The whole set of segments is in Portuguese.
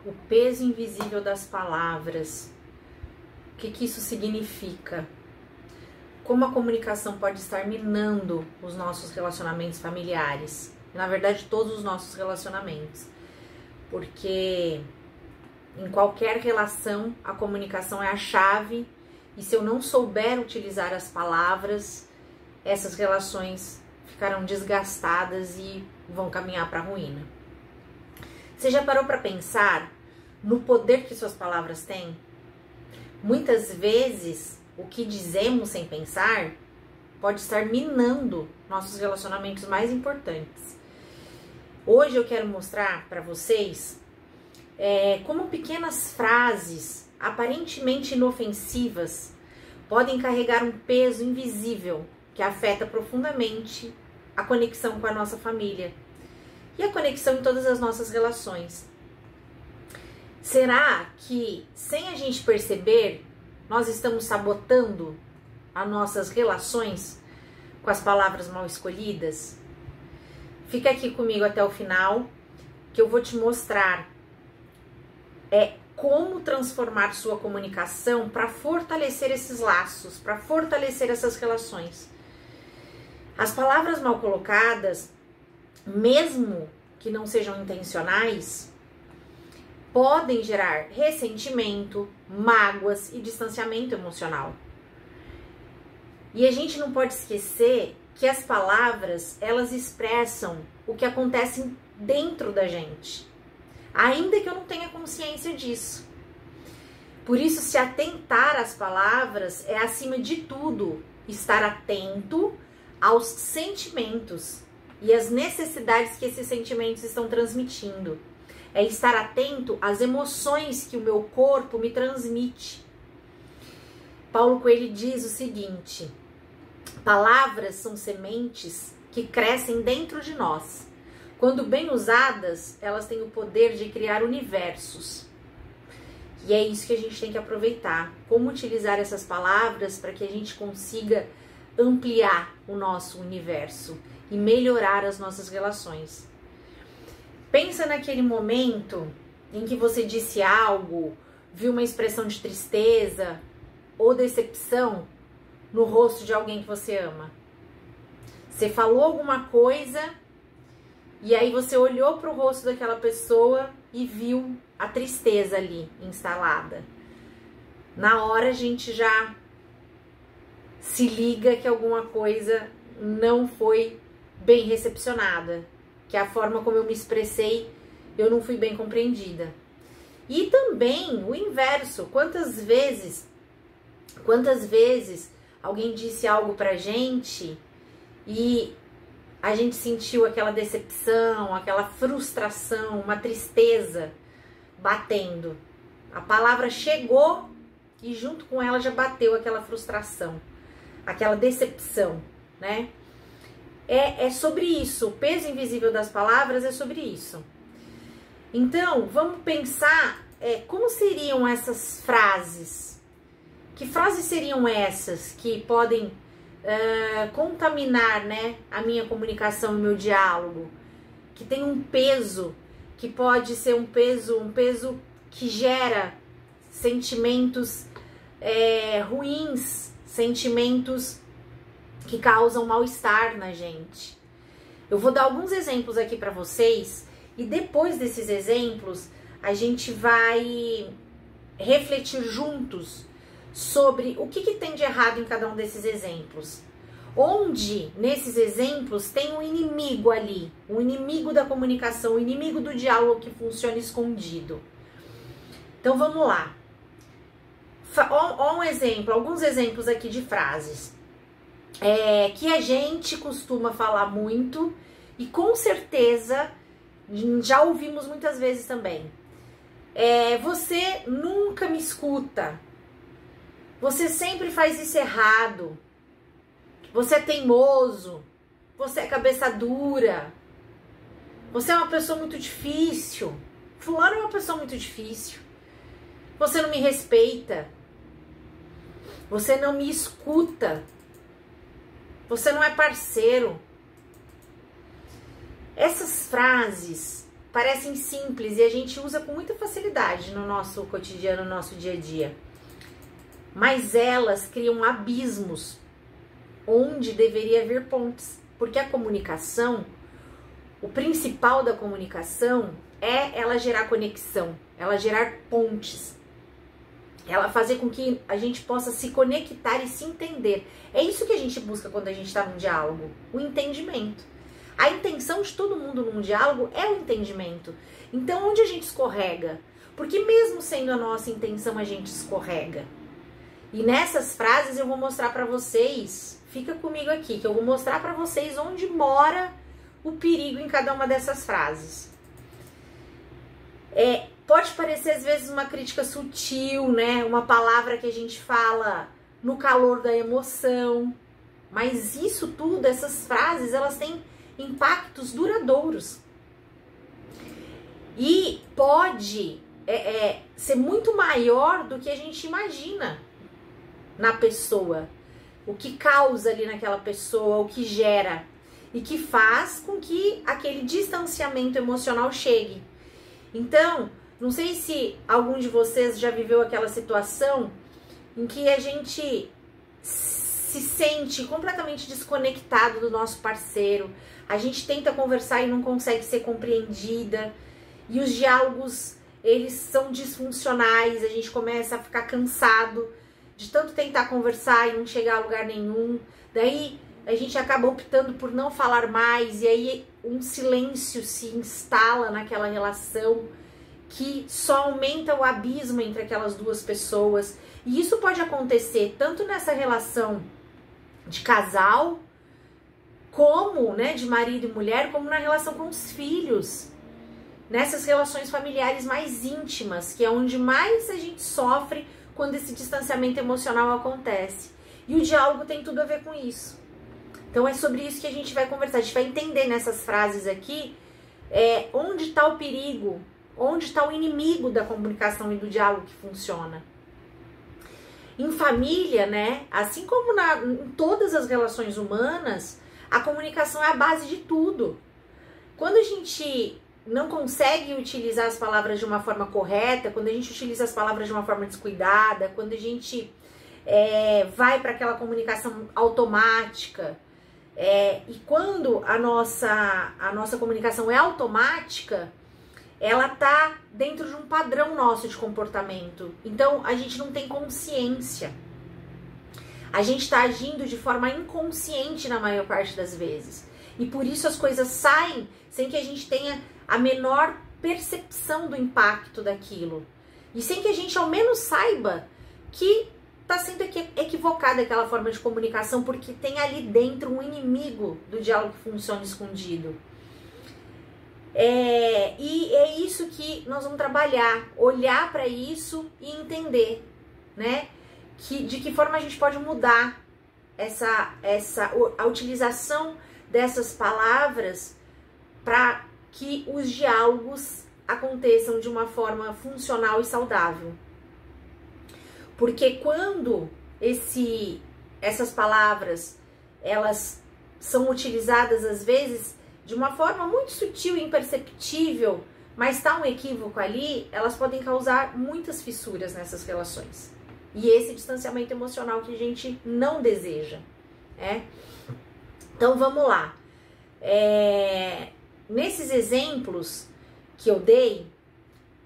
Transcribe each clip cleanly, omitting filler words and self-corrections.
O peso invisível das palavras. O que isso significa? Como a comunicação pode estar minando os nossos relacionamentos familiares. Na verdade, todos os nossos relacionamentos. Porque em qualquer relação, a comunicação é a chave. E se eu não souber utilizar as palavras, essas relações ficarão desgastadas e vão caminhar para a ruína. Você já parou para pensar no poder que suas palavras têm? Muitas vezes, o que dizemos sem pensar pode estar minando nossos relacionamentos mais importantes. Hoje eu quero mostrar para vocês como pequenas frases aparentemente inofensivas podem carregar um peso invisível que afeta profundamente a conexão com a nossa família e a conexão em todas as nossas relações. Será que, sem a gente perceber, nós estamos sabotando as nossas relações com as palavras mal escolhidas? Fica aqui comigo até o final, que eu vou te mostrar como transformar sua comunicação para fortalecer esses laços, para fortalecer essas relações. As palavras mal colocadas, mesmo que não sejam intencionais, podem gerar ressentimento, mágoas e distanciamento emocional. E a gente não pode esquecer que as palavras, elas expressam o que acontece dentro da gente, ainda que eu não tenha consciência disso. Por isso, se atentar às palavras é, acima de tudo, estar atento aos sentimentos e às necessidades que esses sentimentos estão transmitindo. É estar atento às emoções que o meu corpo me transmite. Paulo Coelho diz o seguinte: palavras são sementes que crescem dentro de nós. Quando bem usadas, elas têm o poder de criar universos. E é isso que a gente tem que aproveitar. Como utilizar essas palavras para que a gente consiga ampliar o nosso universo e melhorar as nossas relações. Pensa naquele momento em que você disse algo, viu uma expressão de tristeza ou decepção no rosto de alguém que você ama. Você falou alguma coisa e aí você olhou para o rosto daquela pessoa e viu a tristeza ali instalada. Na hora a gente já se liga que alguma coisa não foi bem recepcionada, que a forma como eu me expressei, eu não fui bem compreendida. E também o inverso, quantas vezes alguém disse algo pra gente e a gente sentiu aquela decepção, aquela frustração, uma tristeza batendo. A palavra chegou e junto com ela já bateu aquela frustração, aquela decepção, né? É sobre isso. O peso invisível das palavras é sobre isso. Então, vamos pensar como seriam essas frases. Que frases seriam essas que podem contaminar, né, a minha comunicação, o meu diálogo? Que tem um peso, que pode ser um peso que gera sentimentos ruins, sentimentos que causam mal-estar na gente. Eu vou dar alguns exemplos aqui para vocês e depois desses exemplos a gente vai refletir juntos sobre o que tem de errado em cada um desses exemplos. Onde, nesses exemplos, tem um inimigo ali, um inimigo da comunicação, um inimigo do diálogo que funciona escondido. Então vamos lá. Ó um exemplo, alguns exemplos aqui de frases. Que a gente costuma falar muito e com certeza já ouvimos muitas vezes também. Você nunca me escuta. Você sempre faz isso errado. Você é teimoso. Você é cabeça dura. Você é uma pessoa muito difícil. Fulano é uma pessoa muito difícil. Você não me respeita. Você não me escuta. Você não é parceiro. Essas frases parecem simples e a gente usa com muita facilidade no nosso cotidiano, no nosso dia a dia. Mas elas criam abismos onde deveria haver pontes. Porque a comunicação, o principal da comunicação é ela gerar conexão, ela gerar pontes. Ela fazer com que a gente possa se conectar e se entender. É isso que a gente busca quando a gente está num diálogo, o entendimento. A intenção de todo mundo num diálogo é o entendimento. Então, onde a gente escorrega? Porque mesmo sendo a nossa intenção, a gente escorrega. E nessas frases eu vou mostrar para vocês, fica comigo aqui, que eu vou mostrar para vocês onde mora o perigo em cada uma dessas frases. Pode parecer às vezes uma crítica sutil, né? Uma palavra que a gente fala no calor da emoção. Mas isso tudo, essas frases, elas têm impactos duradouros. E pode ser muito maior do que a gente imagina na pessoa. O que causa ali naquela pessoa, o que gera. E que faz com que aquele distanciamento emocional chegue. Então, não sei se algum de vocês já viveu aquela situação em que a gente se sente completamente desconectado do nosso parceiro, a gente tenta conversar e não consegue ser compreendida, e os diálogos, eles são disfuncionais, a gente começa a ficar cansado de tanto tentar conversar e não chegar a lugar nenhum, daí a gente acaba optando por não falar mais, e aí um silêncio se instala naquela relação, que só aumenta o abismo entre aquelas duas pessoas. E isso pode acontecer tanto nessa relação de casal, como, né, de marido e mulher, como na relação com os filhos. Nessas relações familiares mais íntimas, que é onde mais a gente sofre quando esse distanciamento emocional acontece. E o diálogo tem tudo a ver com isso. Então é sobre isso que a gente vai conversar. A gente vai entender nessas frases aqui onde está o perigo, onde está o inimigo da comunicação e do diálogo que funciona. Em família, né, assim como em todas as relações humanas, a comunicação é a base de tudo. Quando a gente não consegue utilizar as palavras de uma forma correta, quando a gente utiliza as palavras de uma forma descuidada, quando a gente vai para aquela comunicação automática, e quando a nossa comunicação é automática, ela tá dentro de um padrão nosso de comportamento. Então, a gente não tem consciência. A gente está agindo de forma inconsciente na maior parte das vezes. E por isso as coisas saem sem que a gente tenha a menor percepção do impacto daquilo. E sem que a gente ao menos saiba que está sendo equivocada aquela forma de comunicação, porque tem ali dentro um inimigo do diálogo que funciona escondido. E é isso que nós vamos trabalhar, olhar para isso e entender, né? De que forma a gente pode mudar a utilização dessas palavras para que os diálogos aconteçam de uma forma funcional e saudável. Porque quando essas palavras, elas são utilizadas às vezes de uma forma muito sutil e imperceptível, mas está um equívoco ali, elas podem causar muitas fissuras nessas relações. E esse distanciamento emocional que a gente não deseja. Então vamos lá. Nesses exemplos que eu dei,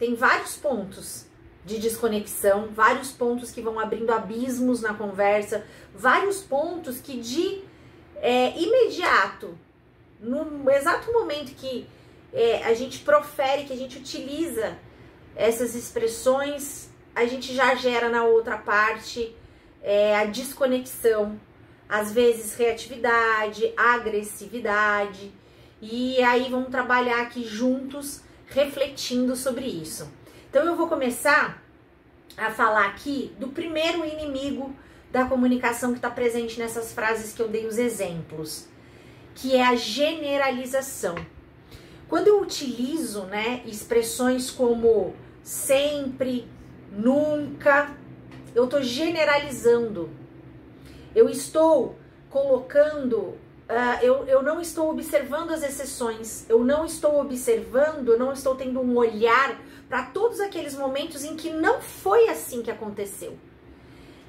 tem vários pontos de desconexão, vários pontos que vão abrindo abismos na conversa, vários pontos que de imediato, no exato momento que a gente profere, que a gente utiliza essas expressões, a gente já gera na outra parte a desconexão, às vezes reatividade, agressividade, e aí vamos trabalhar aqui juntos, refletindo sobre isso. Então eu vou começar a falar aqui do primeiro inimigo da comunicação que está presente nessas frases que eu dei os exemplos, que é a generalização. Quando eu utilizo, né, expressões como sempre, nunca, eu estou generalizando. Eu estou colocando eu não estou observando as exceções, eu não estou tendo um olhar para todos aqueles momentos em que não foi assim que aconteceu.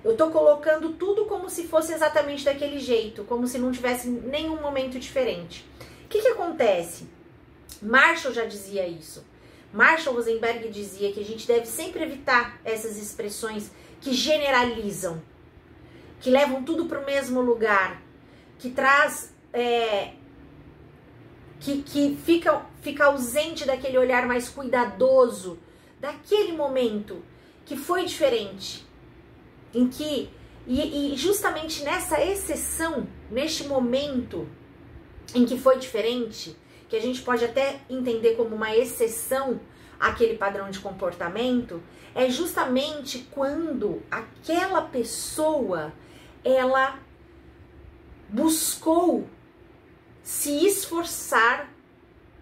Eu estou colocando tudo como se fosse exatamente daquele jeito, como se não tivesse nenhum momento diferente. O que acontece? Marshall já dizia isso. Marshall Rosenberg dizia que a gente deve sempre evitar essas expressões que generalizam, que levam tudo para o mesmo lugar, que traz, que fica ausente daquele olhar mais cuidadoso, daquele momento que foi diferente, em que, e justamente nessa exceção, neste momento em que foi diferente, que a gente pode até entender como uma exceção àquele padrão de comportamento, é justamente quando aquela pessoa, ela buscou se esforçar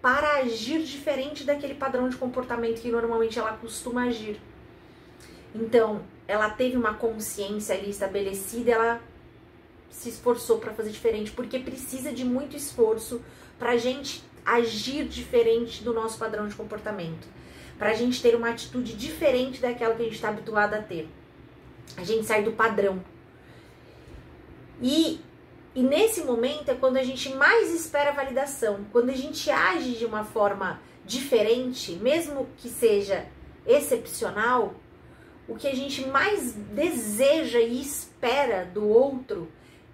para agir diferente daquele padrão de comportamento que normalmente ela costuma agir. Então, ela teve uma consciência ali estabelecida, ela se esforçou para fazer diferente, porque precisa de muito esforço para a gente agir diferente do nosso padrão de comportamento, para a gente ter uma atitude diferente daquela que a gente está habituado a ter. A gente sai do padrão. E nesse momento é quando a gente mais espera a validação, quando a gente age de uma forma diferente, mesmo que seja excepcional, o que a gente mais deseja e espera do outro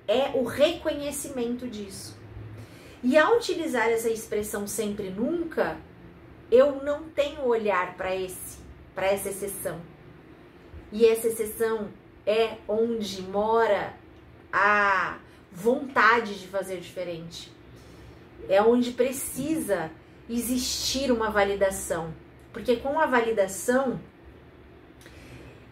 é o reconhecimento disso. E ao utilizar essa expressão sempre nunca, eu não tenho olhar para essa exceção. E essa exceção é onde mora a vontade de fazer diferente. É onde precisa existir uma validação. Porque com a validação,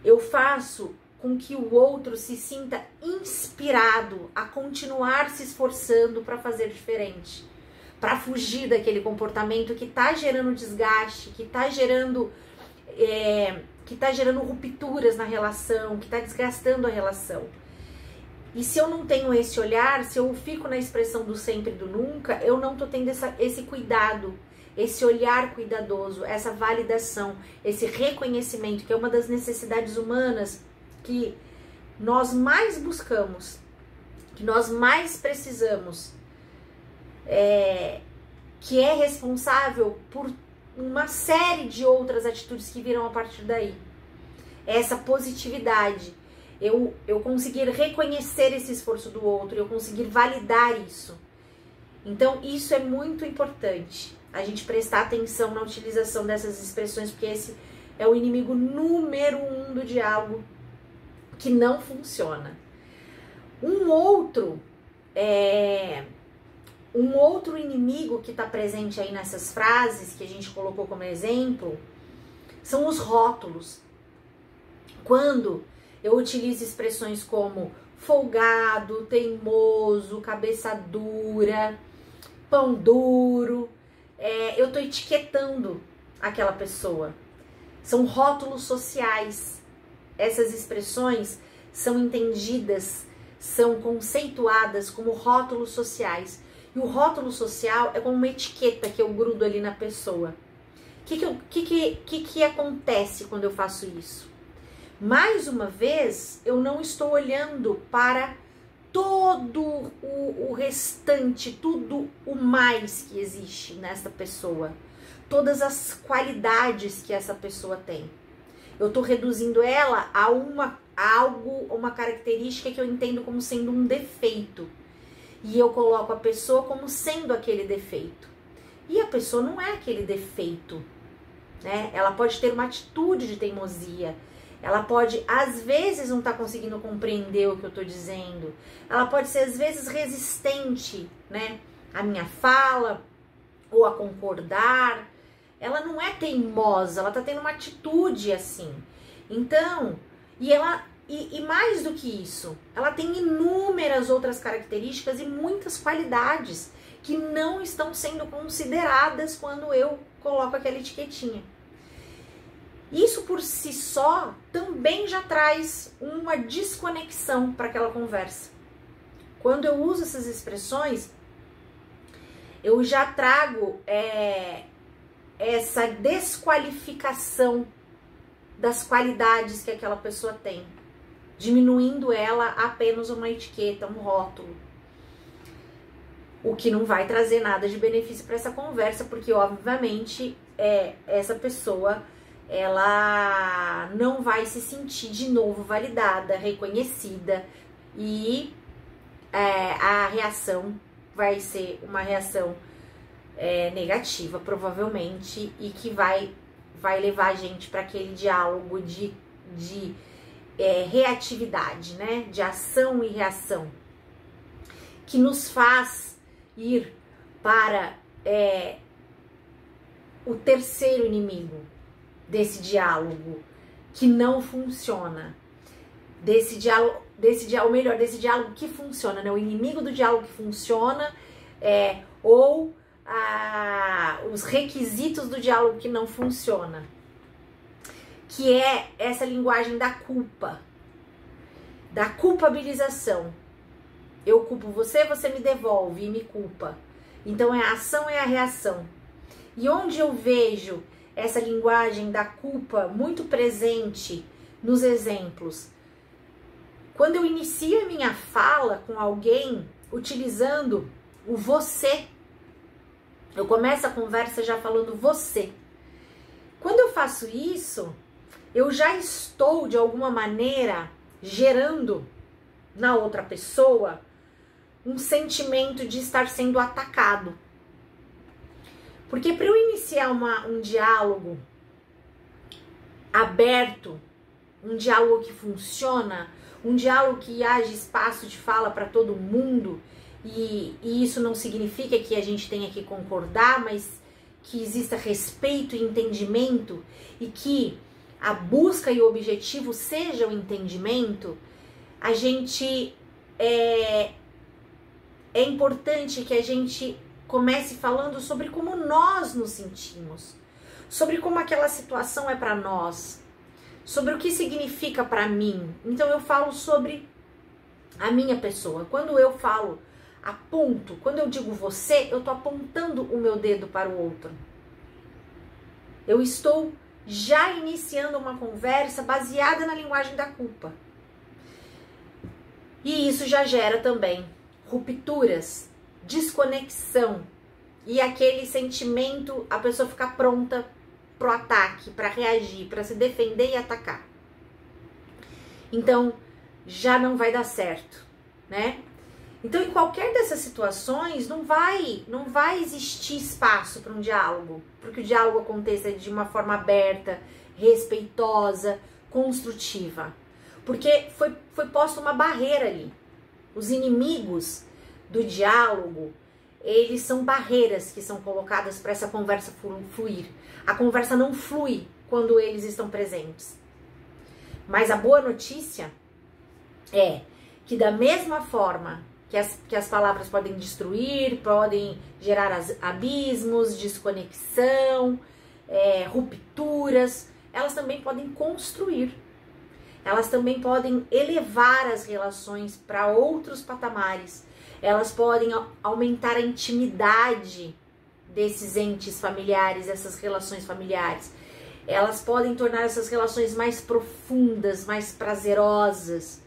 eu faço com que o outro se sinta inspirado a continuar se esforçando para fazer diferente, para fugir daquele comportamento que está gerando desgaste, que está gerando rupturas na relação, que está desgastando a relação. E se eu não tenho esse olhar, se eu fico na expressão do sempre e do nunca, eu não estou tendo esse cuidado, esse olhar cuidadoso, essa validação, esse reconhecimento, que é uma das necessidades humanas que nós mais buscamos, que nós mais precisamos, que é responsável por uma série de outras atitudes que virão a partir daí. Essa positividade, eu conseguir reconhecer esse esforço do outro, eu conseguir validar isso. Então, isso é muito importante, a gente prestar atenção na utilização dessas expressões, porque esse é o inimigo número 1 do diálogo que não funciona. Um outro inimigo que está presente aí nessas frases que a gente colocou como exemplo são os rótulos. Quando eu utilizo expressões como folgado, teimoso, cabeça dura, pão duro, eu estou etiquetando aquela pessoa. São rótulos sociais. Essas expressões são entendidas, são conceituadas como rótulos sociais. E o rótulo social é como uma etiqueta que eu grudo ali na pessoa. O que acontece quando eu faço isso? Mais uma vez, eu não estou olhando para todo o restante, tudo o mais que existe nessa pessoa. Todas as qualidades que essa pessoa tem. Eu estou reduzindo ela a uma característica que eu entendo como sendo um defeito. E eu coloco a pessoa como sendo aquele defeito. E a pessoa não é aquele defeito, né? Ela pode ter uma atitude de teimosia. Ela pode, às vezes, não estar conseguindo compreender o que eu estou dizendo. Ela pode ser, às vezes, resistente, né? À minha fala ou a concordar. Ela não é teimosa, ela está tendo uma atitude assim. Então, e mais do que isso, ela tem inúmeras outras características e muitas qualidades que não estão sendo consideradas quando eu coloco aquela etiquetinha. Isso por si só também já traz uma desconexão para aquela conversa. Quando eu uso essas expressões, eu já trago essa desqualificação das qualidades que aquela pessoa tem, diminuindo ela a apenas uma etiqueta, um rótulo. O que não vai trazer nada de benefício para essa conversa, porque obviamente essa pessoa ela não vai se sentir de novo validada, reconhecida, e a reação vai ser uma reação negativa, provavelmente, e que vai levar a gente para aquele diálogo de reatividade, né? De ação e reação, que nos faz ir para o terceiro inimigo desse diálogo que não funciona, desse diálogo que funciona, né? O inimigo do diálogo que funciona ou os requisitos do diálogo que não funciona, que é essa linguagem da culpa, da culpabilização. Eu culpo você, você me devolve e me culpa. Então a ação é a reação. E onde eu vejo essa linguagem da culpa muito presente nos exemplos? Quando eu inicio a minha fala com alguém utilizando o você, eu começo a conversa já falando você. Quando eu faço isso, eu já estou de alguma maneira gerando na outra pessoa um sentimento de estar sendo atacado. Porque para eu iniciar um diálogo aberto, um diálogo que funciona, um diálogo que haja espaço de fala para todo mundo, e isso não significa que a gente tenha que concordar, mas que exista respeito e entendimento, e que a busca e o objetivo seja o entendimento, a gente é importante que a gente comece falando sobre como nós nos sentimos, sobre como aquela situação é para nós, sobre o que significa para mim. Então eu falo sobre a minha pessoa. Quando eu falo, aponto, quando eu digo você, eu tô apontando o meu dedo para o outro. Eu estou já iniciando uma conversa baseada na linguagem da culpa. E isso já gera também rupturas, desconexão e aquele sentimento, a pessoa ficar pronta pro ataque, para reagir, para se defender e atacar. Então, já não vai dar certo, né? Então, em qualquer dessas situações, não vai existir espaço para um diálogo, para que o diálogo aconteça de uma forma aberta, respeitosa, construtiva. Porque foi posta uma barreira ali. Os inimigos do diálogo, eles são barreiras que são colocadas para essa conversa fluir. A conversa não flui quando eles estão presentes. Mas a boa notícia é que da mesma forma que as palavras podem destruir, podem gerar abismos, desconexão, rupturas, elas também podem construir. Elas também podem elevar as relações para outros patamares. Elas podem aumentar a intimidade desses entes familiares, essas relações familiares. Elas podem tornar essas relações mais profundas, mais prazerosas,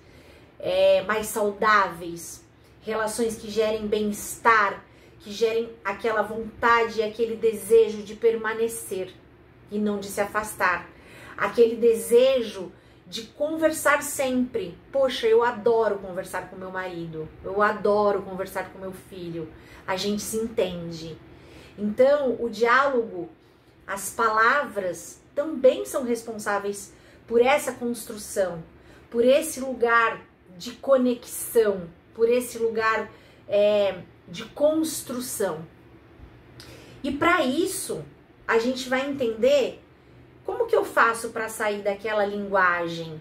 mais saudáveis. Relações que gerem bem-estar, que gerem aquela vontade e aquele desejo de permanecer e não de se afastar. Aquele desejo de conversar sempre. Poxa, eu adoro conversar com meu marido, eu adoro conversar com meu filho, a gente se entende. Então, o diálogo, as palavras também são responsáveis por essa construção, por esse lugar de conexão, por esse lugar de construção. E para isso, a gente vai entender como que eu faço para sair daquela linguagem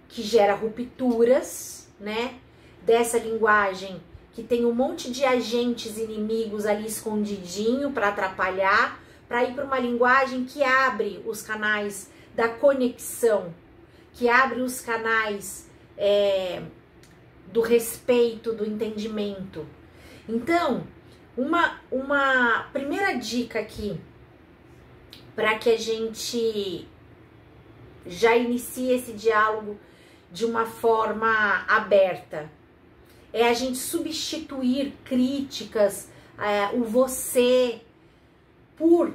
que gera rupturas, né? Dessa linguagem que tem um monte de agentes inimigos ali escondidinho para atrapalhar, para ir para uma linguagem que abre os canais da conexão, que abre os canais do respeito, do entendimento. Então, uma primeira dica aqui para que a gente já inicie esse diálogo de uma forma aberta é a gente substituir críticas, o você, por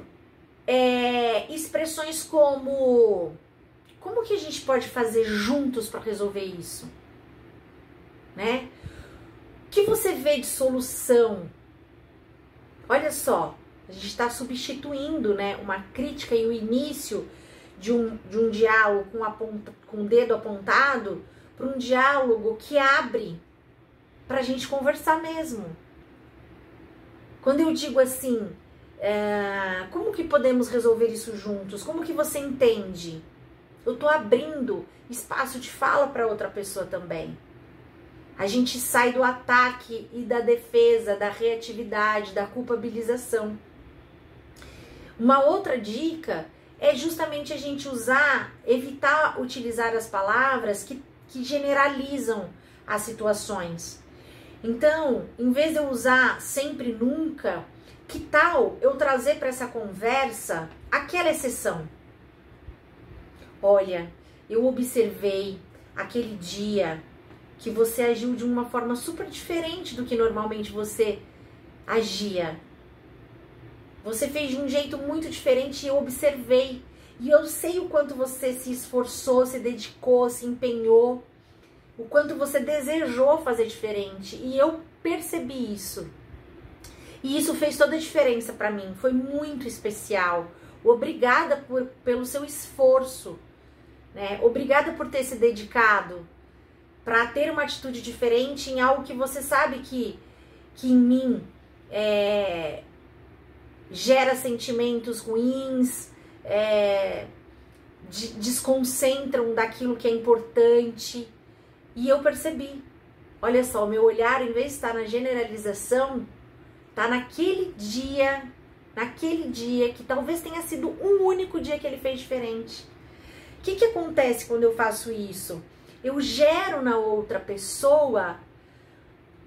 expressões como que a gente pode fazer juntos para resolver isso, né? O que você vê de solução? Olha só, a gente está substituindo, né, uma crítica e o início de um diálogo com o dedo apontado para um diálogo que abre para a gente conversar mesmo. Quando eu digo assim, como que podemos resolver isso juntos? Como que você entende? Eu tô abrindo espaço de fala para outra pessoa também. A gente sai do ataque e da defesa, da reatividade, da culpabilização. Uma outra dica é justamente a gente evitar utilizar as palavras que generalizam as situações. Então, em vez de eu usar sempre, nunca, que tal eu trazer para essa conversa aquela exceção? Olha, eu observei aquele dia que você agiu de uma forma super diferente do que normalmente você agia. Você fez de um jeito muito diferente e eu observei. E eu sei o quanto você se esforçou, se dedicou, se empenhou, o quanto você desejou fazer diferente. E eu percebi isso. E isso fez toda a diferença para mim. Foi muito especial. Obrigada pelo seu esforço, né? Obrigada por ter se dedicado para ter uma atitude diferente em algo que você sabe que em mim gera sentimentos ruins, desconcentram daquilo que é importante. E eu percebi. Olha só, o meu olhar, em vez de estar na generalização, tá naquele dia que talvez tenha sido um único dia que ele fez diferente. O que acontece quando eu faço isso? Eu gero na outra pessoa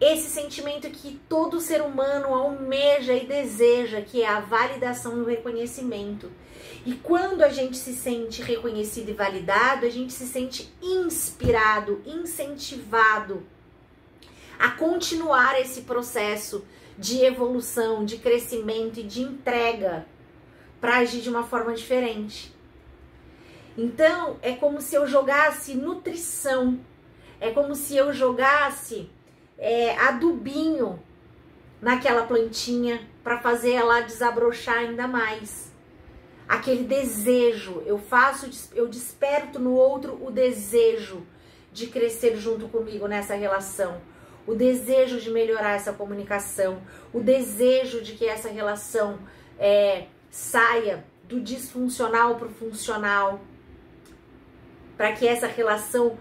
esse sentimento que todo ser humano almeja e deseja, que é a validação e o reconhecimento. E quando a gente se sente reconhecido e validado, a gente se sente inspirado, incentivado a continuar esse processo de evolução, de crescimento e de entrega para agir de uma forma diferente. Então, é como se eu jogasse nutrição, é como se eu jogasse adubinho naquela plantinha para fazer ela desabrochar ainda mais. Aquele desejo, eu desperto no outro o desejo de crescer junto comigo nessa relação, o desejo de melhorar essa comunicação, o desejo de que essa relação saia do disfuncional para o funcional, para que essa relação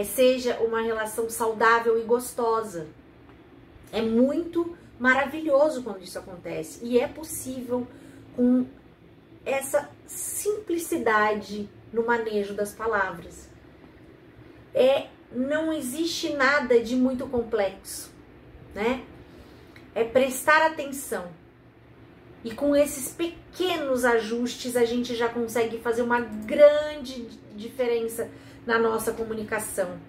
seja uma relação saudável e gostosa. É muito maravilhoso quando isso acontece. E é possível com essa simplicidade no manejo das palavras. Não existe nada de muito complexo, né? É prestar atenção. E com esses pequenos ajustes a gente já consegue fazer uma grande diferença na nossa comunicação.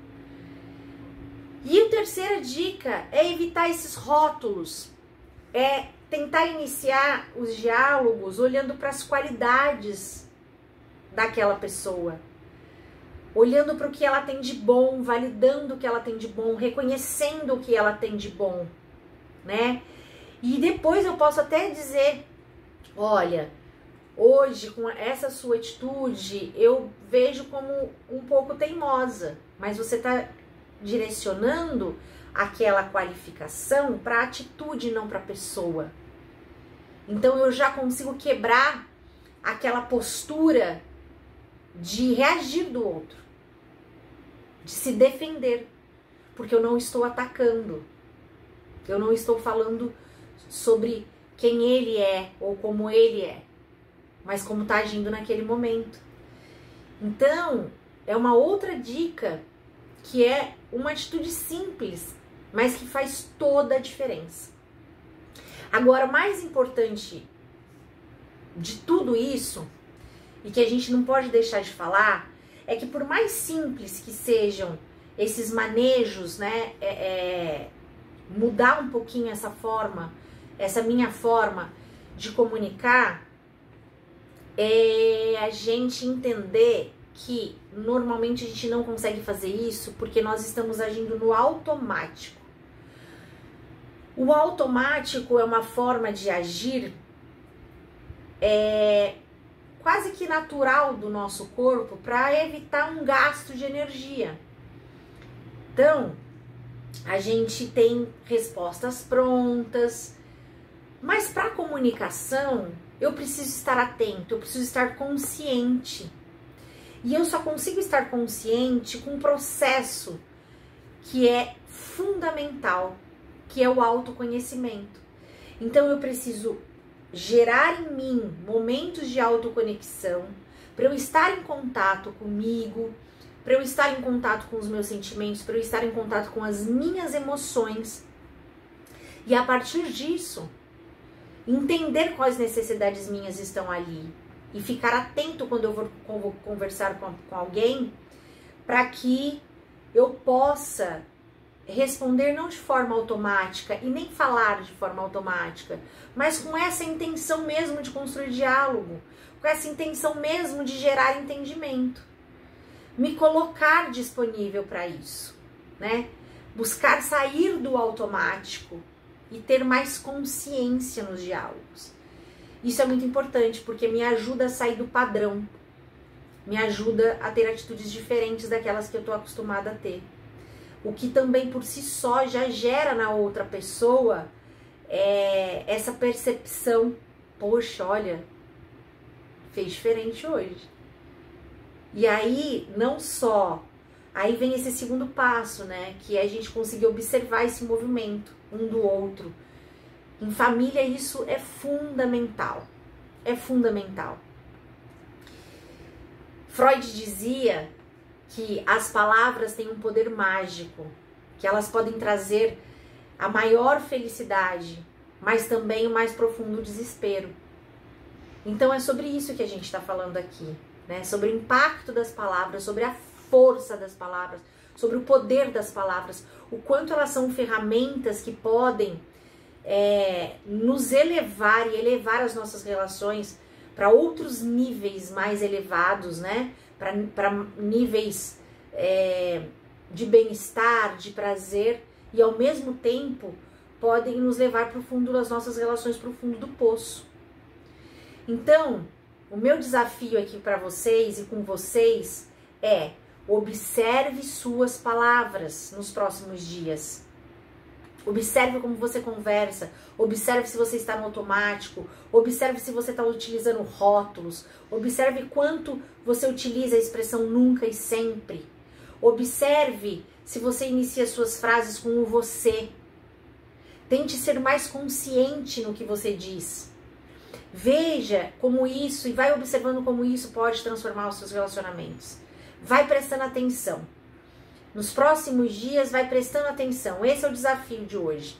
E a terceira dica é evitar esses rótulos. É tentar iniciar os diálogos olhando para as qualidades daquela pessoa. Olhando para o que ela tem de bom, validando o que ela tem de bom, reconhecendo o que ela tem de bom, né? E depois eu posso até dizer, olha, hoje com essa sua atitude eu vejo como um pouco teimosa, mas você está direcionando aquela qualificação para a atitude, não para a pessoa. Então eu já consigo quebrar aquela postura de reagir do outro, de se defender, porque eu não estou atacando, eu não estou falando sobre quem ele é ou como ele é, mas como está agindo naquele momento. Então, é uma outra dica que é uma atitude simples, mas que faz toda a diferença. Agora, mais importante de tudo isso, e que a gente não pode deixar de falar, é que por mais simples que sejam esses manejos, né, mudar um pouquinho essa forma, essa minha forma de comunicar, é a gente entender que normalmente a gente não consegue fazer isso porque nós estamos agindo no automático. O automático é uma forma de agir quase que natural do nosso corpo para evitar um gasto de energia. Então, a gente tem respostas prontas, mas para a comunicação eu preciso estar atento, eu preciso estar consciente. E eu só consigo estar consciente com um processo que é fundamental, que é o autoconhecimento. Então eu preciso gerar em mim momentos de autoconexão, para eu estar em contato comigo, para eu estar em contato com os meus sentimentos, para eu estar em contato com as minhas emoções. E a partir disso, entender quais necessidades minhas estão ali e ficar atento quando eu vou conversar com alguém, para que eu possa responder não de forma automática e nem falar de forma automática, mas com essa intenção mesmo de construir diálogo, com essa intenção mesmo de gerar entendimento. Me colocar disponível para isso, né? Buscar sair do automático e ter mais consciência nos diálogos. Isso é muito importante porque me ajuda a sair do padrão, me ajuda a ter atitudes diferentes daquelas que eu estou acostumada a ter. O que também por si só já gera na outra pessoa essa percepção, poxa, olha, fez diferente hoje. E aí, não só, aí vem esse segundo passo, né, que é a gente conseguir observar esse movimento um do outro. Em família isso é fundamental, é fundamental. Freud dizia que as palavras têm um poder mágico, que elas podem trazer a maior felicidade, mas também o mais profundo desespero. Então é sobre isso que a gente está falando aqui, né? Sobre o impacto das palavras, sobre a força das palavras, sobre o poder das palavras, o quanto elas são ferramentas que podem nos elevar e elevar as nossas relações para outros níveis mais elevados, né? Para níveis de bem-estar, de prazer, e ao mesmo tempo podem nos levar para o fundo das nossas relações, para o fundo do poço. Então, o meu desafio aqui para vocês e com vocês é: observe suas palavras nos próximos dias. Observe como você conversa, observe se você está no automático, observe se você está utilizando rótulos, observe quanto você utiliza a expressão nunca e sempre. Observe se você inicia suas frases com o você. Tente ser mais consciente no que você diz. Veja como isso e vai observando como isso pode transformar os seus relacionamentos. Vai prestando atenção. Nos próximos dias, vai prestando atenção. Esse é o desafio de hoje.